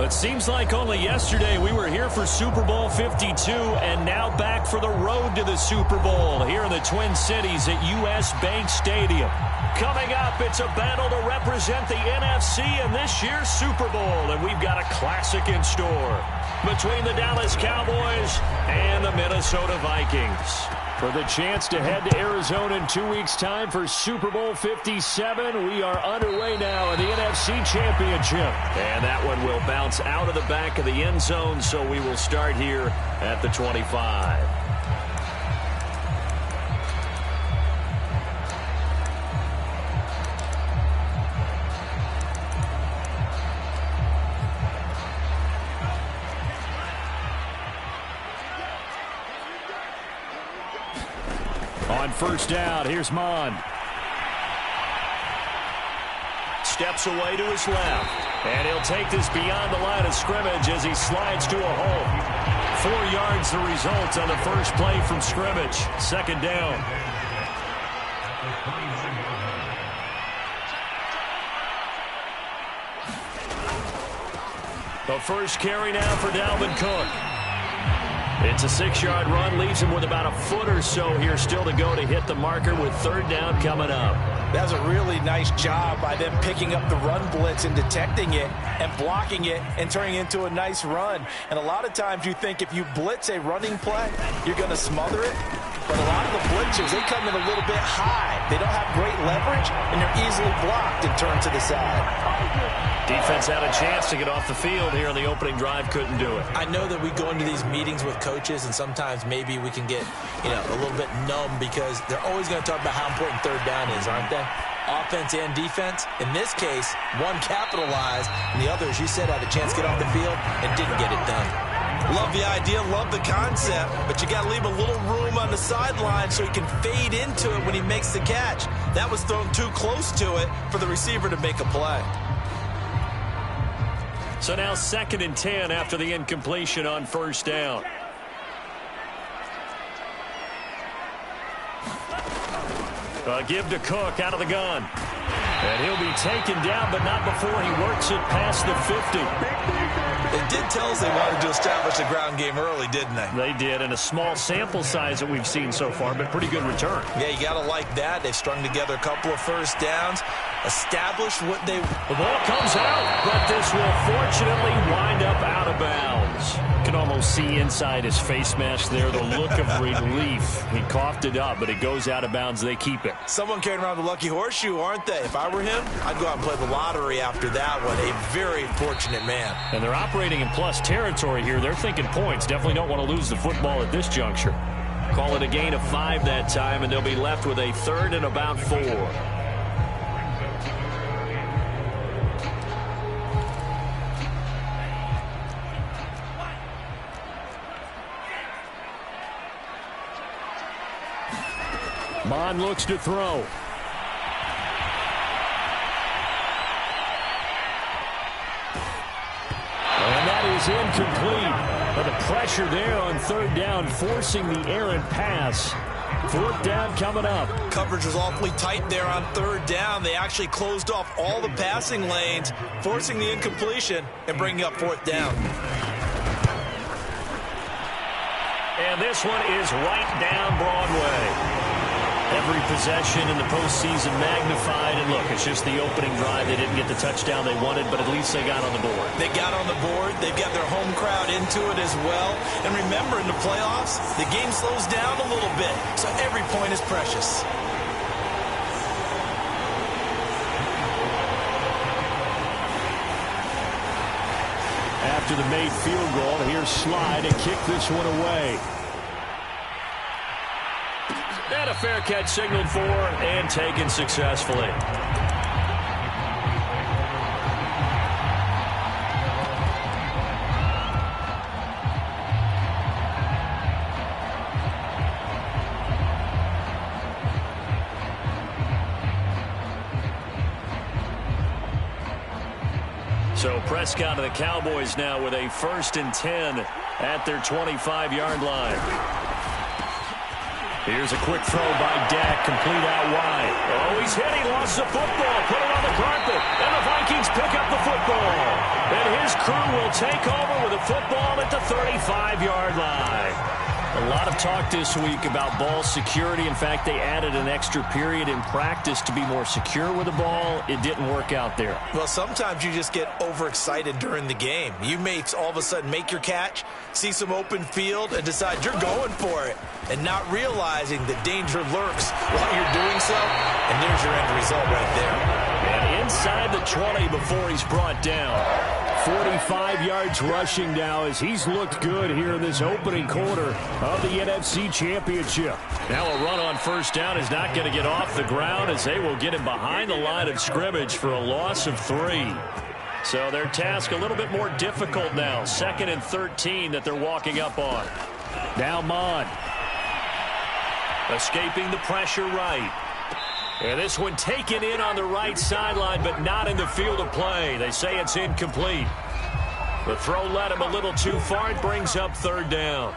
It seems like only yesterday we were here for Super Bowl 52 and now back for the road to the Super Bowl here in the Twin Cities at US Bank Stadium. Coming up, it's a battle to represent the NFC in this year's Super Bowl, and we've got a classic in store between the Dallas Cowboys and the Minnesota Vikings. For the chance to head to Arizona in 2 weeks' time for Super Bowl 57, we are underway now in the NFC Championship. And that one will bounce out of the back of the end zone, so we will start here at the 25. On first down, here's Mond. Steps away to his left. And he'll take this beyond the line of scrimmage as he slides to a hole. 4 yards the result on the first play from scrimmage. Second down. The first carry now for Dalvin Cook. It's a 6-yard run, leaves him with about a foot or so here still to go to hit the marker with third down coming up. That was a really nice job by them picking up the run blitz and detecting it and blocking it and turning it into a nice run. And a lot of times you think if you blitz a running play, you're going to smother it. But a lot of the blitzers, they come in a little bit high. They don't have great leverage, and they're easily blocked and turned to the side. Defense had a chance to get off the field here in the opening drive, couldn't do it. I know that we go into these meetings with coaches, and sometimes maybe we can get, a little bit numb because they're always going to talk about how important third down is, aren't they? Offense and defense. In this case, one capitalized, and the other, as you said, had a chance to get off the field and didn't get it done. Love the idea, love the concept, but you got to leave a little room on the sideline so he can fade into it when he makes the catch. That was thrown too close to it for the receiver to make a play. So now 2nd and 10 after the incompletion on first down. Give to Cook out of the gun. And he'll be taken down, but not before he works it past the 50. They did tell us they wanted to establish the ground game early, didn't they? They did, and a small sample size that we've seen so far, but pretty good return. Yeah, you got to like that. They've strung together a couple of first downs, established what they... The ball comes out, but this will fortunately wind up out of bounds. You can almost see inside his face mask there the look of relief. He coughed it up, but it goes out of bounds. They keep it. Someone carrying around the lucky horseshoe, aren't they? If I were him, I'd go out and play the lottery after that one. A very fortunate man. And they're operating in plus territory here. They're thinking points. Definitely don't want to lose the football at this juncture. Call it a gain of 5 that time, and they'll be left with a 3rd and about 4. Mond looks to throw. And that is incomplete. But the pressure there on third down, forcing the errant pass. 4th down coming up. Coverage was awfully tight there on third down. They actually closed off all the passing lanes, forcing the incompletion and bringing up 4th down. And this one is right down Broadway. Every possession in the postseason magnified. And look, it's just the opening drive. They didn't get the touchdown they wanted, but at least they got on the board. They got on the board. They've got their home crowd into it as well. And remember, in the playoffs, the game slows down a little bit. So every point is precious. After the made field goal, here's Slide to kick this one away. And a fair catch signaled for and taken successfully. So Prescott and the Cowboys now with a 1st and 10 at their 25-yard line. Here's a quick throw by Dak, complete out wide. Oh, he's hit. He lost the football. Put it on the carpet. And the Vikings pick up the football. And his crew will take over with a football at the 35-yard line. A lot of talk this week about ball security. In fact, they added an extra period in practice to be more secure with the ball. It didn't work out there. Well, sometimes you just get overexcited during the game. You may all of a sudden make your catch, see some open field, and decide you're going for it, and not realizing the danger lurks while you're doing so. And there's your end result right there. And inside the 20 before he's brought down. 45 yards rushing now as he's looked good here in this opening quarter of the NFC Championship. Now a run on first down is not going to get off the ground as they will get him behind the line of scrimmage for a loss of 3. So their task a little bit more difficult now. 2nd and 13 that they're walking up on. Now Mon. Escaping the pressure right. And this one taken in on the right sideline, but not in the field of play. They say it's incomplete. The throw led him a little too far. It brings up 3rd down.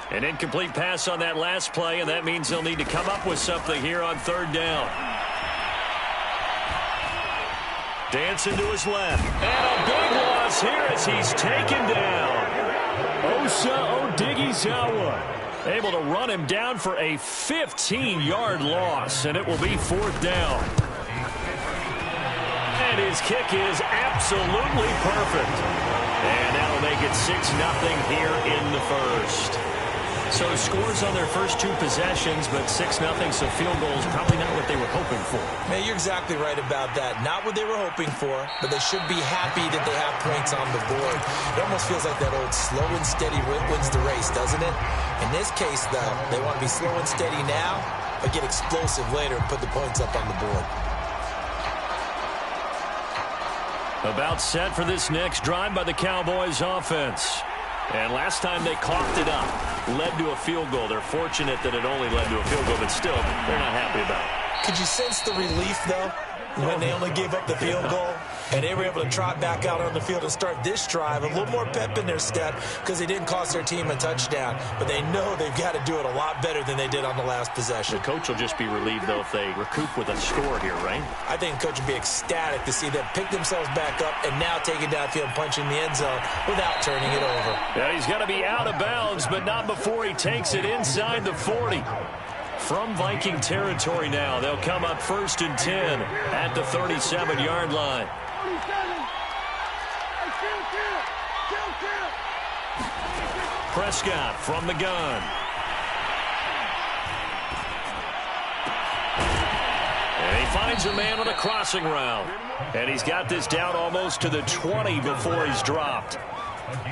An incomplete pass on that last play, and that means they'll need to come up with something here on 3rd down. Dancing to his left. And a big loss here as he's taken down. Osa Odighizuwa. Able to run him down for a 15-yard loss, and it will be 4th down. And his kick is absolutely perfect. And that'll make it 6-0 here in the first. So scores on their first 2 possessions, but 6-0, so field goals probably not what they were hoping for. Man, you're exactly right about that. Not what they were hoping for, but they should be happy that they have points on the board. It almost feels like that old slow and steady wins the race, doesn't it? In this case, though, they want to be slow and steady now, but get explosive later and put the points up on the board. About set for this next drive by the Cowboys offense. And last time they coughed it up, led to a field goal. They're fortunate that it only led to a field goal, but still, they're not happy about it. Could you sense the relief, though, when they only gave up the field goal? And they were able to trot back out on the field and start this drive. A little more pep in their step because they didn't cost their team a touchdown. But they know they've got to do it a lot better than they did on the last possession. The coach will just be relieved, though, if they recoup with a score here, right? I think the coach will be ecstatic to see them pick themselves back up and now take it downfield and punch in the end zone without turning it over. Yeah, he's got to be out of bounds, but not before he takes it inside the 40. From Viking territory now, they'll come up 1st and 10 at the 37-yard line. Prescott from the gun. And he finds a man on a crossing route. And he's got this down almost to the 20 before he's dropped.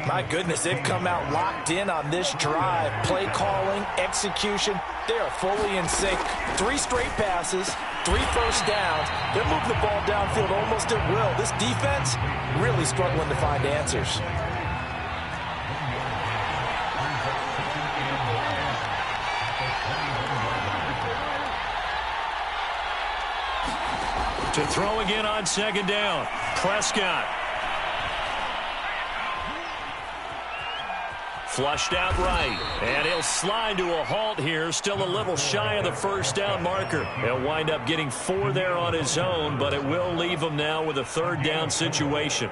My goodness, they've come out locked in on this drive. Play calling, execution, they are fully in sync. 3 straight passes, 3 first downs. They're moving the ball downfield almost at will. This defense really struggling to find answers. To throw again on 2nd down. Prescott. Flushed out right. And he'll slide to a halt here. Still a little shy of the 1st down marker. He'll wind up getting 4 there on his own, but it will leave him now with a 3rd down situation.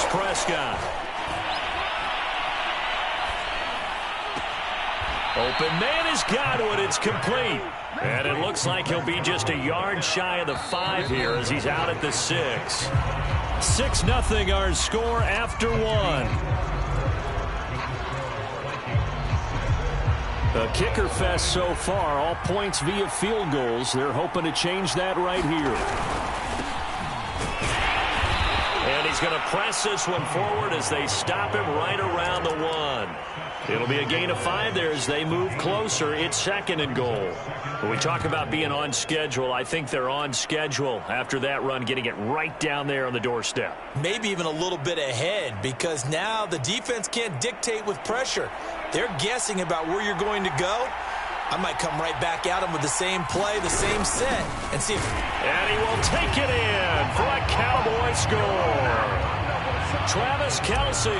Prescott. Open man has got it. It's complete. And it looks like he'll be just a yard shy of the 5 here as he's out at the 6. 6-0 our score after 1. A kicker fest so far. All points via field goals. They're hoping to change that right here. And he's going to press this one forward as they stop him right around the 1. It'll be a gain of 5 there as they move closer. It's 2nd and goal. When we talk about being on schedule, I think they're on schedule after that run, getting it right down there on the doorstep. Maybe even a little bit ahead because now the defense can't dictate with pressure. They're guessing about where you're going to go, I might come right back at him with the same play, the same set, and see if... And he will take it in for a Cowboy score. Travis Kelce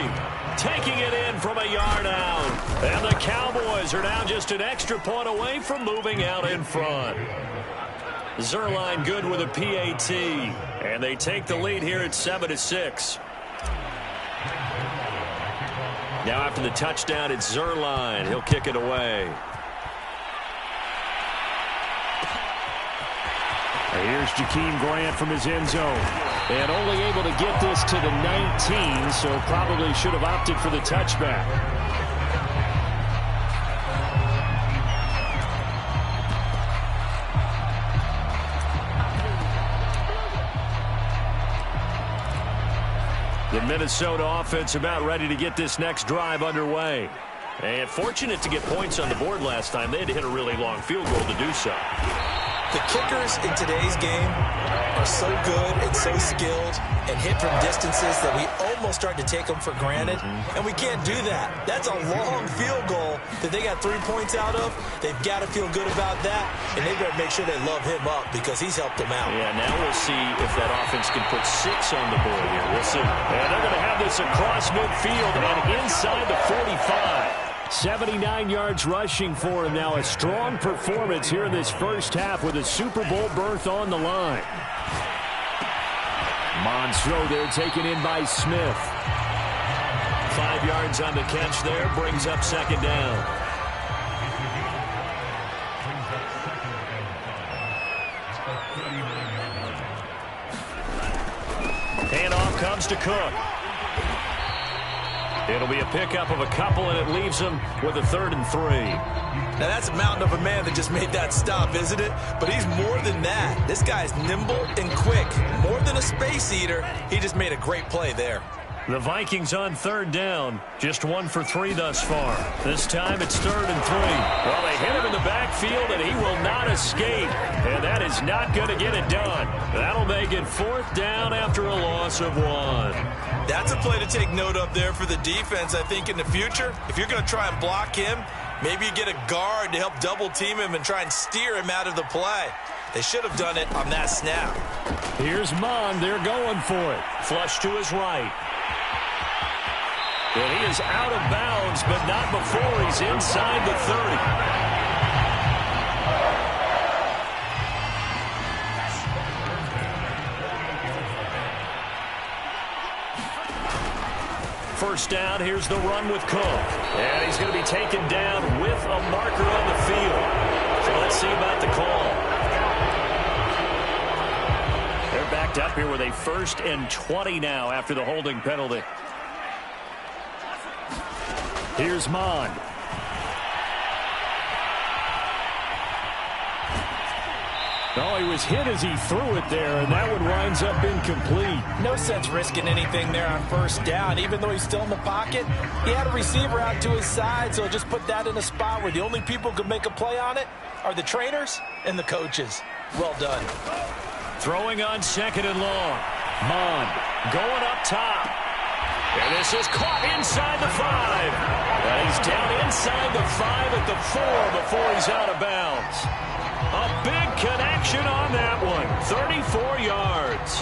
taking it in from a yard out. And the Cowboys are now just an extra point away from moving out in front. Zuerlein good with a PAT. And they take the lead here at 7-6. Now after the touchdown, it's Zuerlein. He'll kick it away. Here's Jakeem Grant from his end zone. And only able to get this to the 19, so probably should have opted for the touchback. The Minnesota offense about ready to get this next drive underway. And fortunate to get points on the board last time. They had to hit a really long field goal to do so. The kickers in today's game are so good and so skilled and hit from distances that we almost start to take them for granted, and we can't do that. That's a long field goal that they got 3 points out of. They've got to feel good about that, and they better make sure they love him up because he's helped them out. Yeah, now we'll see if that offense can put 6 on the board here. We'll see. And they're going to have this across midfield and inside the 45. 79 yards rushing for him now. A strong performance here in this first half with a Super Bowl berth on the line. Monstro there taken in by Smith. 5 yards on the catch there. Brings up second down. Handoff comes to Cook. It'll be a pickup of a couple, and it leaves him with a 3rd and 3. Now, that's a mountain of a man that just made that stop, isn't it? But he's more than that. This guy's nimble and quick. More than a space eater, he just made a great play there. The Vikings on 3rd down. Just 1 for 3 thus far. This time it's 3rd and 3. Well, they hit him in the backfield, and he will not escape. And that is not going to get it done. That'll make it 4th down after a loss of 1. That's a play to take note of there for the defense, I think, in the future. If you're going to try and block him, maybe you get a guard to help double-team him and try and steer him out of the play. They should have done it on that snap. Here's Mond. They're going for it. Flush to his right. And he is out of bounds, but not before he's inside the 30. First down, here's the run with Cook. And he's going to be taken down with a marker on the field. So let's see about the call. They're backed up here with a 1st and 20 now after the holding penalty. Here's Mond. Oh, he was hit as he threw it there, and that one winds up incomplete. No sense risking anything there on 1st down. Even though he's still in the pocket, he had a receiver out to his side, so just put that in a spot where the only people who can make a play on it are the trainers and the coaches. Well done. Throwing on 2nd and long. Mond going up top. And this is caught inside the 5. And he's down inside the 5 at the 4 before he's out of bounds. A big connection on that one. 34 yards.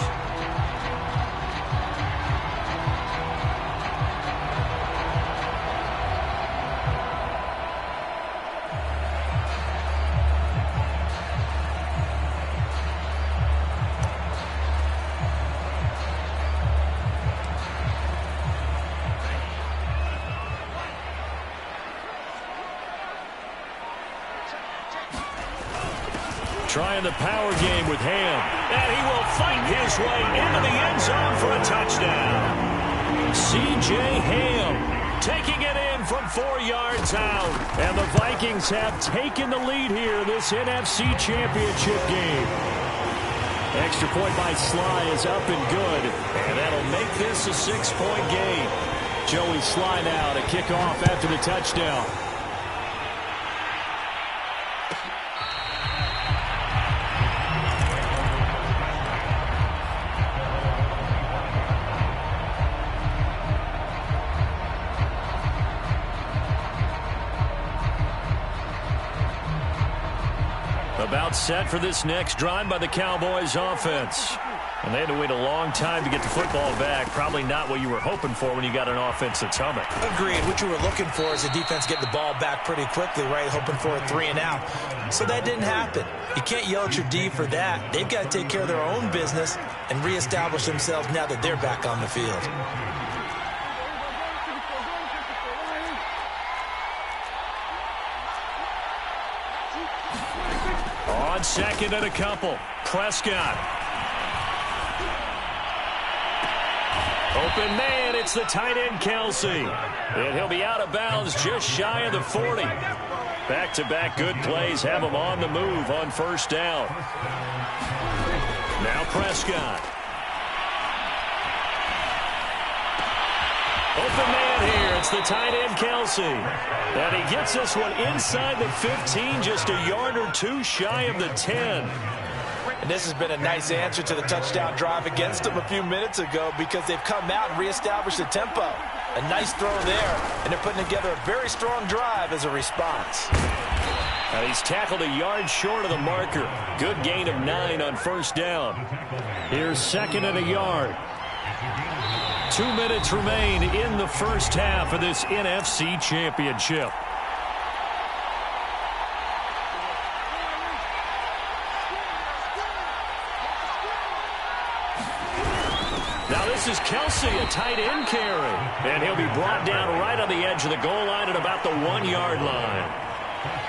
Trying the power game with Ham. And he will fight his way into the end zone for a touchdown. C.J. Ham taking it in from 4 yards out. And the Vikings have taken the lead here in this NFC Championship game. Extra point by Sly is up and good. And that'll make this a 6-point game. Joey Sly now to kick off after the touchdown. About set for this next drive by the Cowboys offense. And they had to wait a long time to get the football back. Probably not what you were hoping for when you got an offense that's humming. Agreed. What you were looking for is a defense getting the ball back pretty quickly, right? Hoping for a 3 and out. So that didn't happen. You can't yell at your D for that. They've got to take care of their own business and reestablish themselves now that they're back on the field. On second and a couple, Prescott. Open man, it's the tight end, Kelsey. And he'll be out of bounds just shy of the 40. Back-to-back good plays have him on the move on first down. Now Prescott. Open man here, it's the tight end, Kelsey. And he gets this one inside the 15, just a yard or two shy of the 10. And this has been a nice answer to the touchdown drive against them a few minutes ago because they've come out and reestablished the tempo. A nice throw there, and they're putting together a very strong drive as a response. He's tackled a yard short of the marker. Good gain of 9 on first down. Here's second and a yard. 2 minutes remain in the first half of this NFC Championship. Now this is Kelsey, a tight end carry. And he'll be brought down right on the edge of the goal line at about the 1-yard line.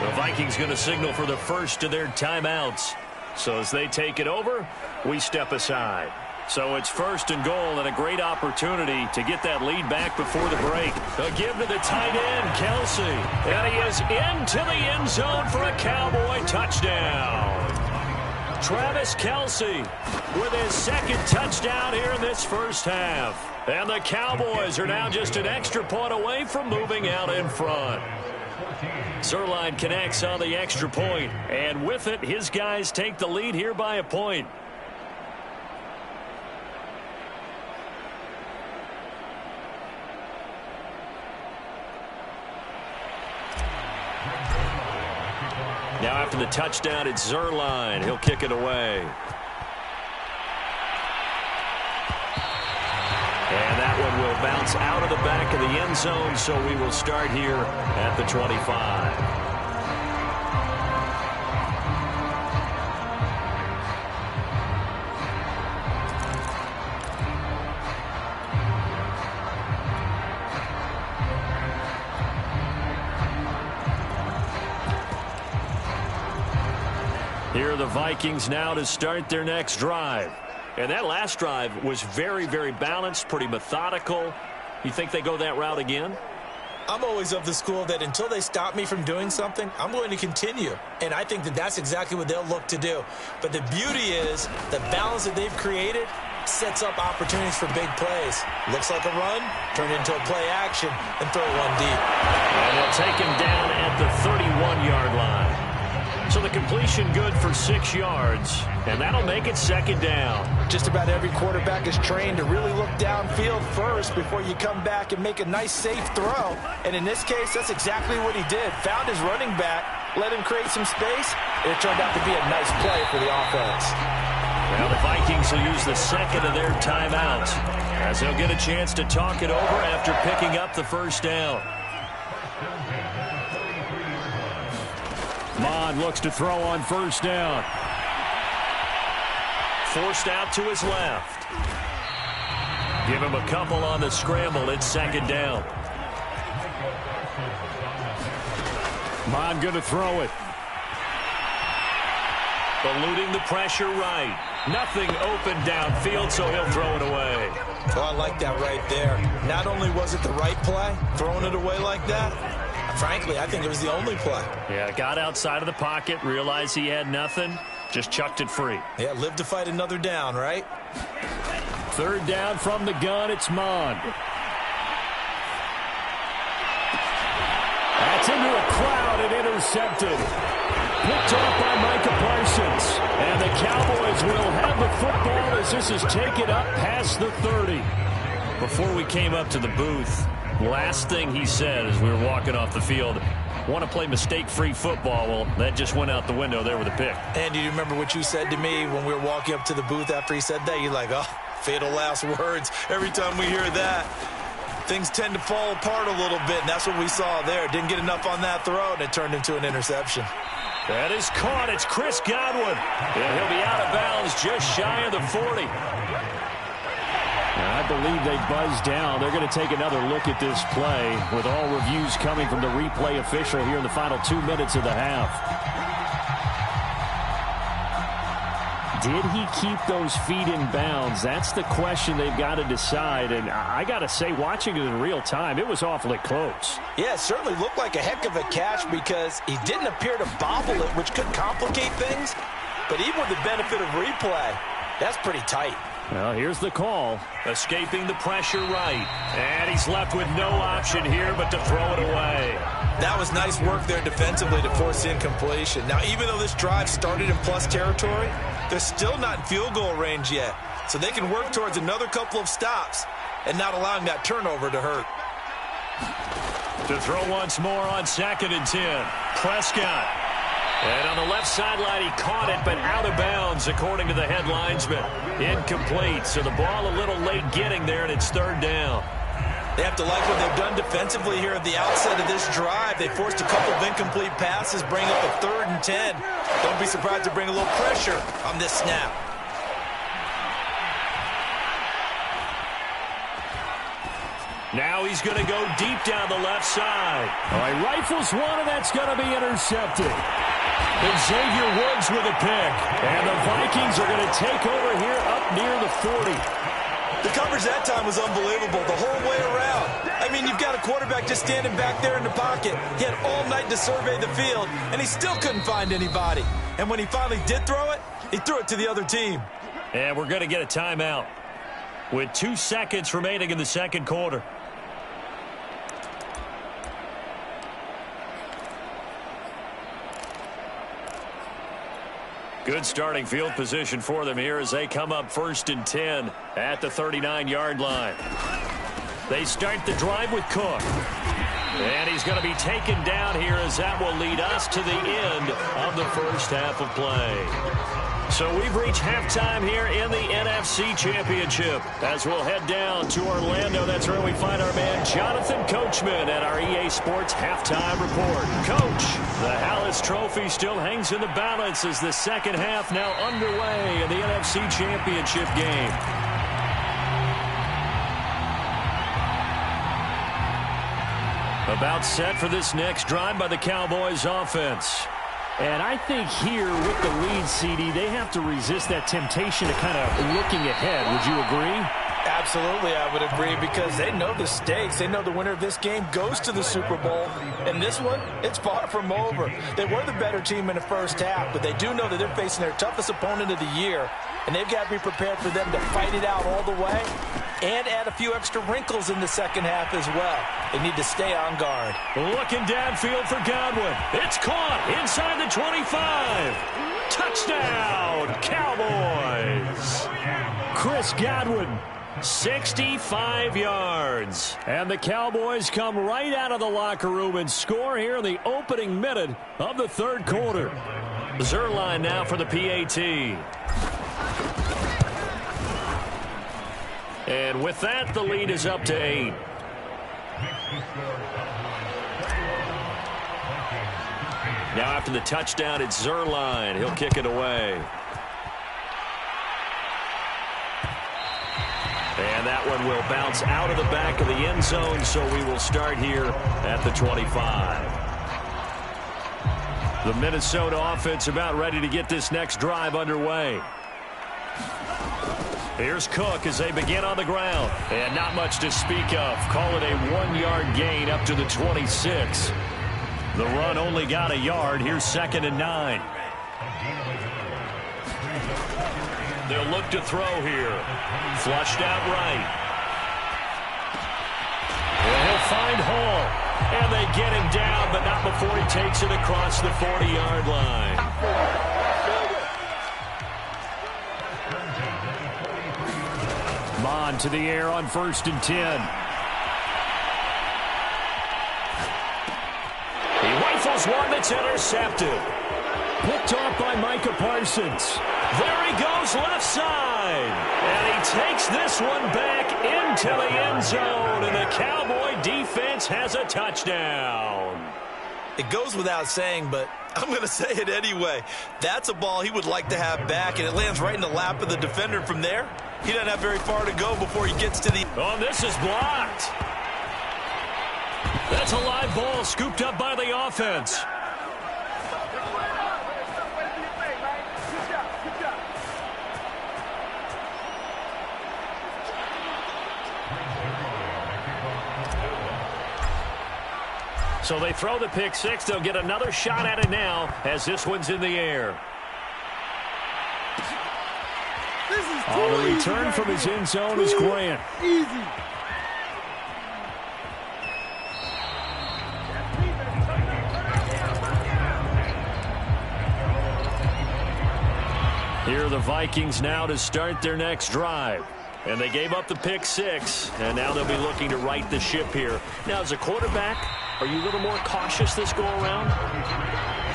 The Vikings going to signal for the first of their timeouts. So as they take it over, we step aside. So it's first and goal and a great opportunity to get that lead back before the break. A give to the tight end, Kelsey. And he is into the end zone for a Cowboy touchdown. Travis Kelsey with his second touchdown here in this first half. And the Cowboys are now just an extra point away from moving out in front. Zerline connects on the extra point, and with it, his guys take the lead here by a point. Now after the touchdown, it's Zerline. He'll kick it away. And that one will bounce out of the back of the end zone, so we will start here at the 25. Here are the Vikings now to start their next drive. And that last drive was very, very balanced, pretty methodical. You think they go that route again? I'm always of the school that until they stop me from doing something, I'm going to continue. And I think that that's exactly what they'll look to do. But the beauty is the balance that they've created sets up opportunities for big plays. Looks like a run, turn it into a play action, and throw one deep. And they'll take him down at the 31-yard line. So the completion good for 6 yards, and that'll make it second down. Just about every quarterback is trained to really look downfield first before you come back and make a nice, safe throw. And in this case, that's exactly what he did. Found his running back, let him create some space, and it turned out to be a nice play for the offense. Well, the Vikings will use the second of their timeouts as they'll get a chance to talk it over after picking up the first down. Mond looks to throw on first down. Forced out to his left. Give him a couple on the scramble. It's second down. Mond going to throw it. Eluding the pressure right. Nothing open downfield, so he'll throw it away. Oh, I like that right there. Not only was it the right play, throwing it away like that, frankly, I think it was the only play. Yeah, got outside of the pocket, realized he had nothing, just chucked it free. Yeah, live to fight another down, right? Third down from the gun, it's Mond. That's into a crowd and intercepted. Picked off by Micah Parsons. And the Cowboys will have the football as this is taken up past the 30. Before we came up to the booth, Last thing he said as we were walking off the field, want to play mistake-free football. Well, that just went out the window there with a pick. And do you remember what you said to me when we were walking up to the booth after he said that? You're like, oh, fatal last words. Every time we hear that, things tend to fall apart a little bit, and that's what we saw there. Didn't get enough on that throw, and it turned into an interception. That is caught. It's Chris Godwin. And he'll be out of bounds just shy of the 40. I believe they buzzed down. They're going to take another look at this play with all reviews coming from the replay official here in the final 2 minutes of the half. Did he keep those feet in bounds? That's the question they've got to decide. And I got to say, watching it in real time, it was awfully close. Yeah, it certainly looked like a heck of a catch because he didn't appear to bobble it, which could complicate things. But even with the benefit of replay, that's pretty tight. Well, here's the call. Escaping the pressure right. And he's left with no option here but to throw it away. That was nice work there defensively to force the incompletion. Now, even though this drive started in plus territory, they're still not in field goal range yet. So they can work towards another couple of stops and not allowing that turnover to hurt. To throw once more on 2nd and 10. Prescott. And on the left sideline, he caught it, but out of bounds, according to the head linesman. Incomplete, so the ball a little late getting there, and it's 3rd down. They have to like what they've done defensively here at the outset of this drive. They forced a couple of incomplete passes, bring up a 3rd and 10. Don't be surprised to bring a little pressure on this snap. Now he's going to go deep down the left side. All right, rifles one, and that's going to be intercepted. And Xavier Woods with a pick. And the Vikings are going to take over here up near the 40. The coverage that time was unbelievable the whole way around. I mean, you've got a quarterback just standing back there in the pocket. He had all night to survey the field, and he still couldn't find anybody. And when he finally did throw it, he threw it to the other team. And we're going to get a timeout with 2 seconds remaining in the 2nd quarter. Good starting field position for them here as they come up 1st and 10 at the 39-yard line. They start the drive with Cook. And he's going to be taken down here as that will lead us to the end of the first half of play. So we've reached halftime here in the NFC Championship. As we'll head down to Orlando, that's where we find our man Jonathan Coachman at our EA Sports Halftime Report. Coach, the Hallis Trophy still hangs in the balance as the second half now underway in the NFC Championship game. About set for this next drive by the Cowboys offense. And I think here with the lead, CD, they have to resist that temptation to kind of looking ahead. Would you agree? Absolutely, I would agree, because they know the stakes. They know the winner of this game goes to the Super Bowl. And this one, it's far from over. They were the better team in the first half, but they do know that they're facing their toughest opponent of the year. And they've got to be prepared for them to fight it out all the way and add a few extra wrinkles in the second half as well. They need to stay on guard. Looking downfield for Godwin. It's caught inside the 25. Touchdown, Cowboys. Chris Godwin. 65 yards. And the Cowboys come right out of the locker room and score here in the opening minute of the 3rd quarter. Zerline now for the PAT. And with that, the lead is up to 8. Now after the touchdown, it's Zerline. He'll kick it away. And that one will bounce out of the back of the end zone, so we will start here at the 25. The Minnesota offense about ready to get this next drive underway. Here's Cook as they begin on the ground. And not much to speak of. Call it a 1-yard gain up to the 26. The run only got a yard. Here's 2nd and 9. They'll look to throw here. Flushed out right. And he'll find Hall. And they get him down, but not before he takes it across the 40-yard line. Mon to the air on 1st and 10. this one that's intercepted. Picked off by Micah Parsons. There he goes left side. And he takes this one back into the end zone. And the Cowboy defense has a touchdown. It goes without saying, but I'm going to say it anyway. That's a ball he would like to have back, and it lands right in the lap of the defender from there. He doesn't have very far to go before he gets to the... Oh, this is blocked. That's a live ball scooped up by the offense. So they throw the pick six. They'll get another shot at it now as this one's in the air. The return from his end zone is Grant. Easy. Here are the Vikings now to start their next drive. And they gave up the pick six, and now they'll be looking to right the ship here. Now, as a quarterback, are you a little more cautious this go-around?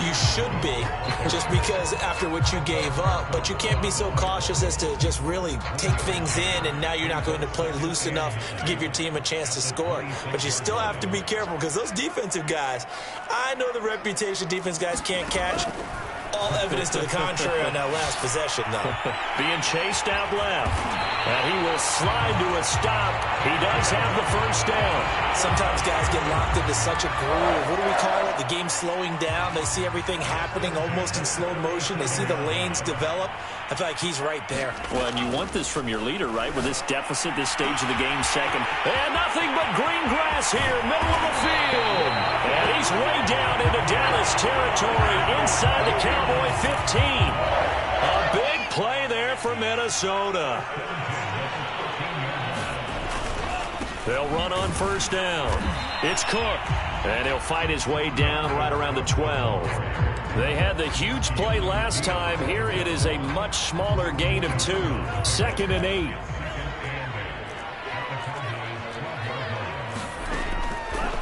You should be, just because after what you gave up, but you can't be so cautious as to just really take things in, and now you're not going to play loose enough to give your team a chance to score. But you still have to be careful, because those defensive guys, I know the reputation defense guys can't catch. All evidence to the contrary on that last possession, though. Being chased out left. And he will slide to a stop. He does have the first down. Sometimes guys get locked into such a groove. What do we call it? The game slowing down. They see everything happening almost in slow motion. They see the lanes develop. I feel like he's right there. Well, and you want this from your leader, right? With this deficit, this stage of the game, second. And nothing but green grass here, middle of the field. And he's way down into Dallas territory inside the Cowboy 15. A big play there for Minnesota. They'll run on first down. It's Cook. And he'll fight his way down right around the 12. They had the huge play last time. Here it is a much smaller gain of 2. 2nd and 8.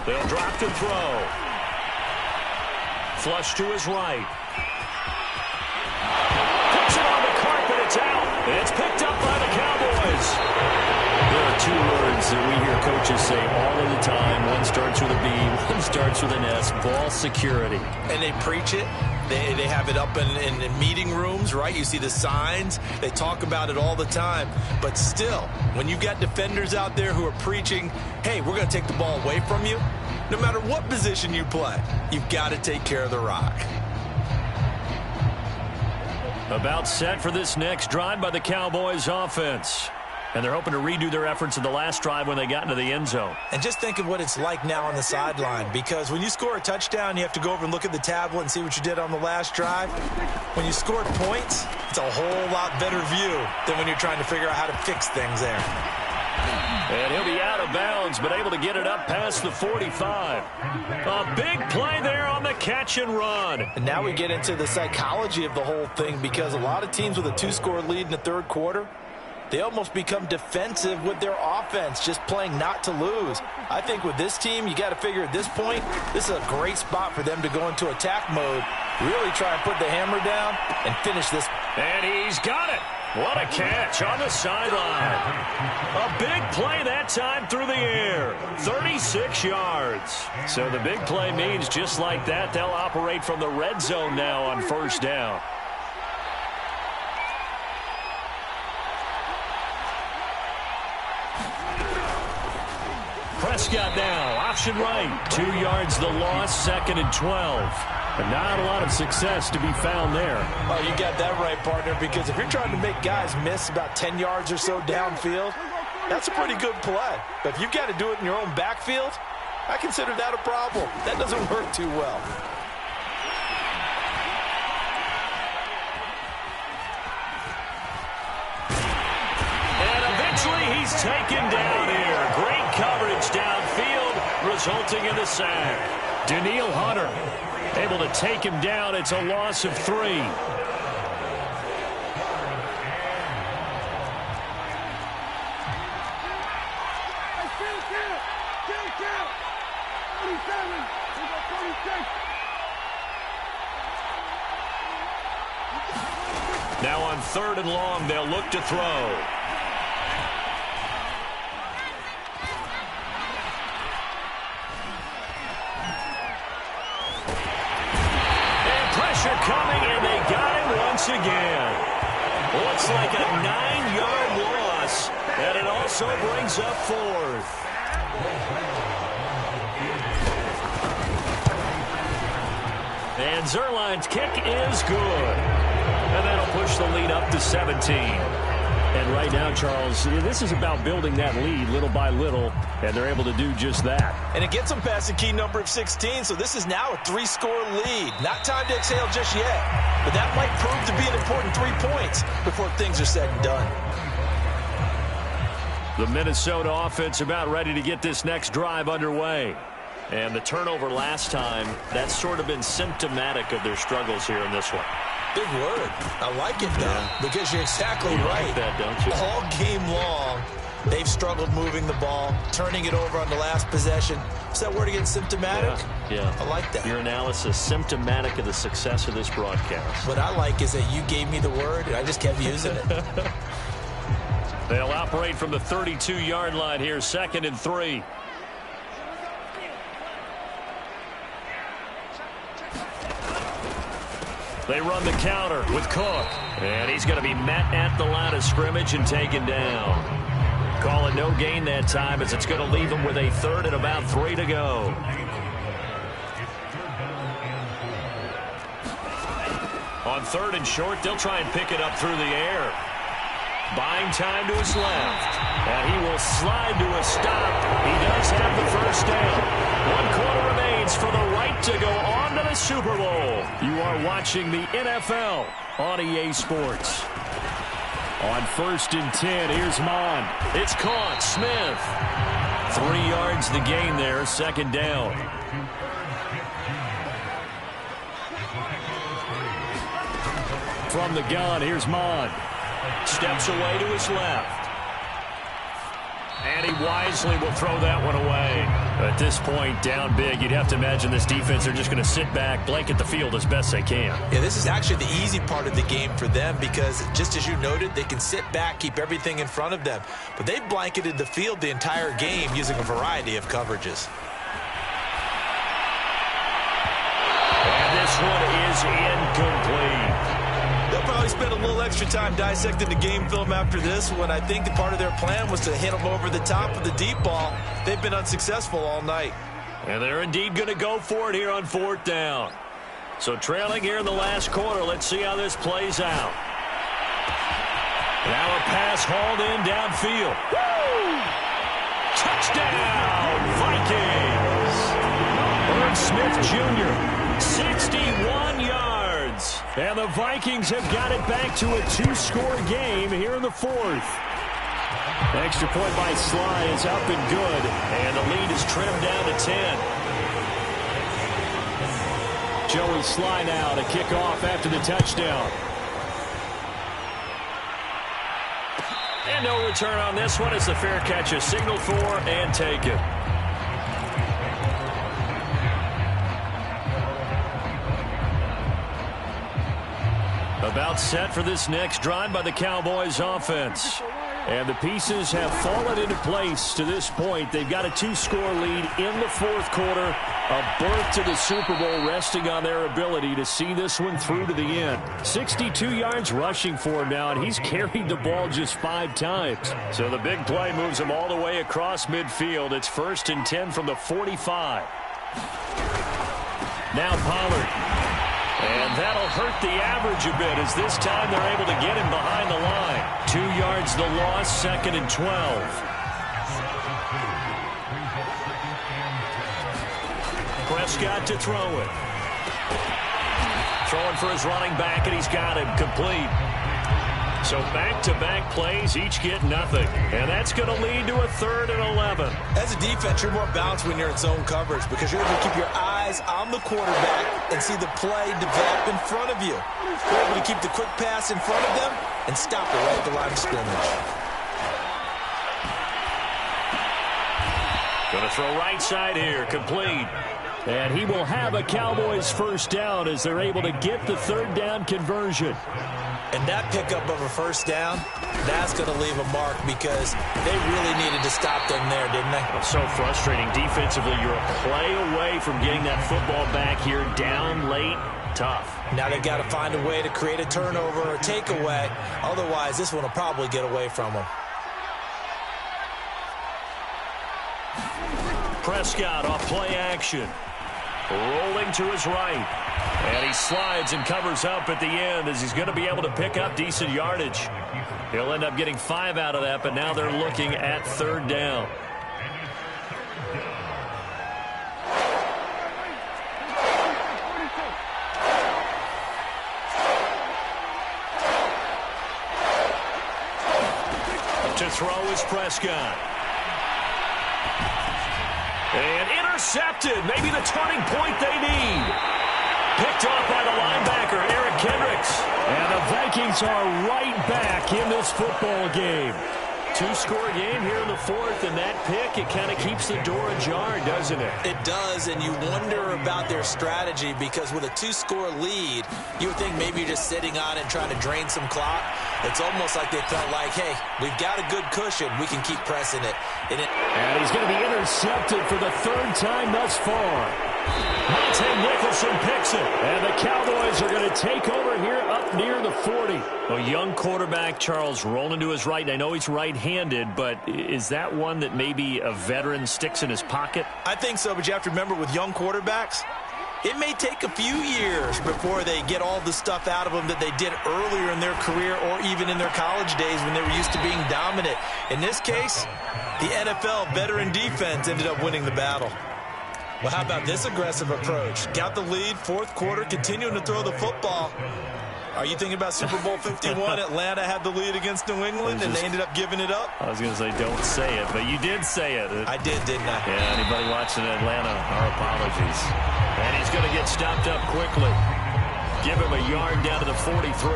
They'll drop to throw. Flush to his right. Puts it on the carpet. It's out. It's picked up by the Cowboys. There are 2 words that we hear coaches say all of the time. One starts with a B, one starts with an S. Ball security. And they preach it. They have it up in meeting rooms, right? You see the signs. They talk about it all the time. But still, when you've got defenders out there who are preaching, hey, we're going to take the ball away from you, no matter what position you play, you've got to take care of the rock. About set for this next drive by the Cowboys offense. And they're hoping to redo their efforts in the last drive when they got into the end zone. And just think of what it's like now on the sideline, because when you score a touchdown, you have to go over and look at the tablet and see what you did on the last drive. When you scored points, it's a whole lot better view than when you're trying to figure out how to fix things there. And he'll be out of bounds, but able to get it up past the 45. A big play there on the catch and run. And now we get into the psychology of the whole thing, because a lot of teams with a 2-score lead in the third quarter, they almost become defensive with their offense, just playing not to lose. I think with this team, you got to figure at this point, this is a great spot for them to go into attack mode, really try and put the hammer down and finish this. And he's got it. What a catch on the sideline. A big play that time through the air. 36 yards. So the big play means just like that, they'll operate from the red zone now on first down. Prescott now, option right. 2 yards the loss, 2nd and 12. But not a lot of success to be found there. Oh, you got that right, partner, because if you're trying to make guys miss about 10 yards or so downfield, that's a pretty good play. But if you've got to do it in your own backfield, I consider that a problem. That doesn't work too well. And eventually he's taken down here. Great coverage downfield, resulting in the sack. Danielle Hunter able to take him down. It's a loss of 3. Now on 3rd and long, they'll look to throw. Pressure coming, and they got him once again. Looks like a 9-yard loss, and it also brings up 4th. And Zerline's kick is good. And that'll push the lead up to 17. And right now, Charles, this is about building that lead little by little, and they're able to do just that. And it gets them past the key number of 16, so this is now a 3-score lead. Not time to exhale just yet, but that might prove to be an important 3 points before things are said and done. The Minnesota offense about ready to get this next drive underway. And the turnover last time, that's sort of been symptomatic of their struggles here in this one. Big word. I like it, though, because you're exactly right. Like that, don't you? All game long, they've struggled moving the ball, turning it over on the last possession. Is that word again, symptomatic? Yeah. I like that. Your analysis, symptomatic of the success of this broadcast. What I like is that you gave me the word, and I just kept using it. They'll operate from the 32-yard line here, 2nd and 3. They run the counter with Cook. And he's going to be met at the line of scrimmage and taken down. Call it no gain that time as it's going to leave him with a 3rd and about 3 to go. On 3rd and short, they'll try and pick it up through the air. Buying time to his left. And he will slide to a stop. He does have the first down. 1 quarter remains for the right to go on to the Super Bowl. You are watching the NFL on EA Sports. On 1st and 10, here's Mon. It's caught. Smith. 3 yards the gain there, 2nd down. From the gun, here's Mon. Steps away to his left. And he wisely will throw that one away. At this point, down big, you'd have to imagine this defense are just going to sit back, blanket the field as best they can. Yeah, this is actually the easy part of the game for them because, just as you noted, they can sit back, keep everything in front of them. But they've blanketed the field the entire game using a variety of coverages. And this one is incomplete. They'll probably spend a little extra time dissecting the game film after this when I think part of their plan was to hit them over the top of the deep ball. They've been unsuccessful all night. And they're indeed going to go for it here on 4th down. So trailing here in the last quarter, let's see how this plays out. Now a pass hauled in downfield. Woo! Touchdown, Vikings! Irv Smith Jr., 61 yards. And the Vikings have got it back to a 2-score game here in the 4th. Extra point by Sly is up and good. And the lead is trimmed down to 10. Joey Sly now to kick off after the touchdown. And no return on this one as the fair catch is signaled for and taken. About set for this next drive by the Cowboys offense. And the pieces have fallen into place to this point. They've got a 2-score lead in the 4th quarter. A berth to the Super Bowl resting on their ability to see this one through to the end. 62 yards rushing for him now, and he's carried the ball just 5 times. So the big play moves him all the way across midfield. It's 1st and 10 from the 45. Now Pollard. And that'll hurt the average a bit as this time they're able to get him behind the line. 2 yards the loss, 2nd and 12. Prescott to throw it. Throwing for his running back, and he's got him complete. So back-to-back plays, each get nothing. And that's going to lead to a 3rd and 11. As a defense, you're more balanced when you're in zone coverage because you're able to keep your eyes on the quarterback and see the play develop in front of you. You're able to keep the quick pass in front of them and stop it right at the line of scrimmage. Going to throw right side here, complete. And he will have a Cowboys first down as they're able to get the 3rd down conversion. And that pickup of a first down, that's going to leave a mark because they really needed to stop them there, didn't they? So frustrating. Defensively, you're a play away from getting that football back here down late. Tough. Now they've got to find a way to create a turnover or takeaway. Otherwise, this one will probably get away from them. Prescott off play action. Rolling to his right. And he slides and covers up at the end as he's going to be able to pick up decent yardage. He'll end up getting 5 out of that, but now they're looking at 3rd down. To throw is Prescott. And intercepted. Maybe the turning point they need. Picked off by the linebacker, Eric Kendricks. And the Vikings are right back in this football game. 2-score game here in the 4th, and that pick, it kind of keeps the door ajar, doesn't it? It does, and you wonder about their strategy because with a 2-score lead, you would think maybe you're just sitting on it and trying to drain some clock. It's almost like they felt like, hey, we've got a good cushion. We can keep pressing it. And he's going to be intercepted for the 3rd time thus far. Monte Nicholson picks it. And the Cowboys are going to take over here up near the 40. A young quarterback, Charles, rolling to his right. I know he's right-handed, but is that one that maybe a veteran sticks in his pocket? I think so, but you have to remember with young quarterbacks, it may take a few years before they get all the stuff out of them that they did earlier in their career or even in their college days when they were used to being dominant. In this case, the NFL veteran defense ended up winning the battle. Well, how about this aggressive approach? Got the lead, 4th quarter, continuing to throw the football. Are you thinking about Super Bowl 51? Atlanta had the lead against New England, and they ended up giving it up? I was going to say don't say it, but you did say it. I did, didn't I? Yeah, anybody watching Atlanta, our apologies. And he's going to get stopped up quickly. Give him a yard down to the 43.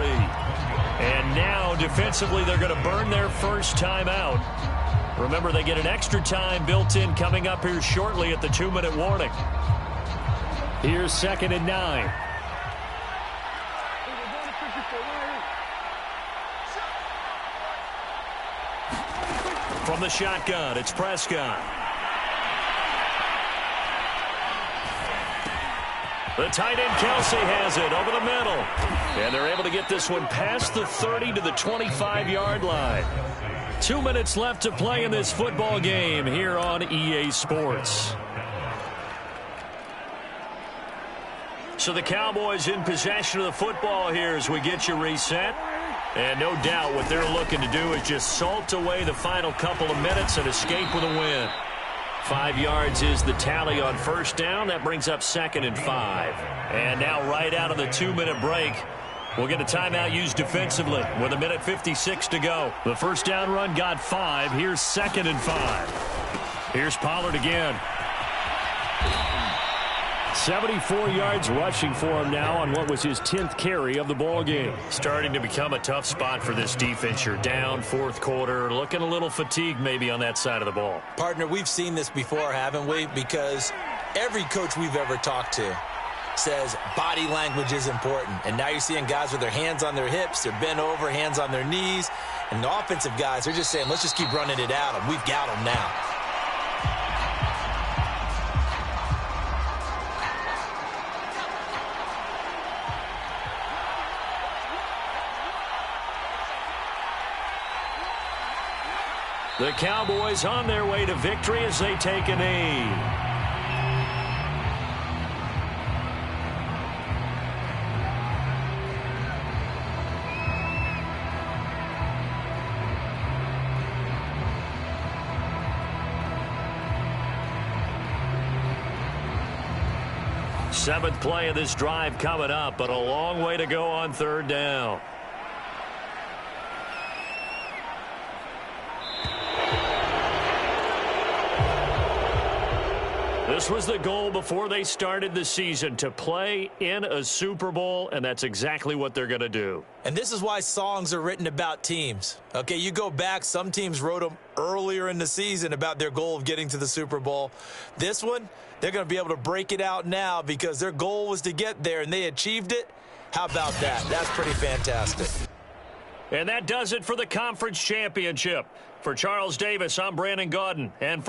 And now, defensively, they're going to burn their first time out. Remember, they get an extra time built in coming up here shortly at the 2-minute warning. Here's 2nd and 9. From the shotgun, it's Prescott. The tight end Kelsey has it over the middle. And they're able to get this one past the 30 to the 25-yard line. 2 minutes left to play in this football game here on EA Sports. So the Cowboys in possession of the football here as we get you reset. And no doubt what they're looking to do is just salt away the final couple of minutes and escape with a win. 5 yards is the tally on 1st down. That brings up 2nd and 5. And now right out of the 2-minute break, we'll get a timeout used defensively with 1:56 to go. The 1st down run got 5. Here's 2nd and 5. Here's Pollard again. 74 yards rushing for him now on what was his 10th carry of the ball game. Starting to become a tough spot for this defense. You're down 4th quarter, looking a little fatigued maybe on that side of the ball. Partner, we've seen this before, haven't we? Because every coach we've ever talked to says body language is important. And now you're seeing guys with their hands on their hips, they're bent over, hands on their knees. And the offensive guys, they're just saying, let's just keep running it at them. We've got them now. The Cowboys on their way to victory as they take a knee. Seventh play of this drive coming up, but a long way to go on 3rd down. This was the goal before they started the season, to play in a Super Bowl, and that's exactly what they're going to do. And this is why songs are written about teams. Okay, you go back, some teams wrote them earlier in the season about their goal of getting to the Super Bowl. This one, they're going to be able to break it out now because their goal was to get there, and they achieved it. How about that? That's pretty fantastic. And that does it for the conference championship. For Charles Davis, I'm Brandon Gaudin. And for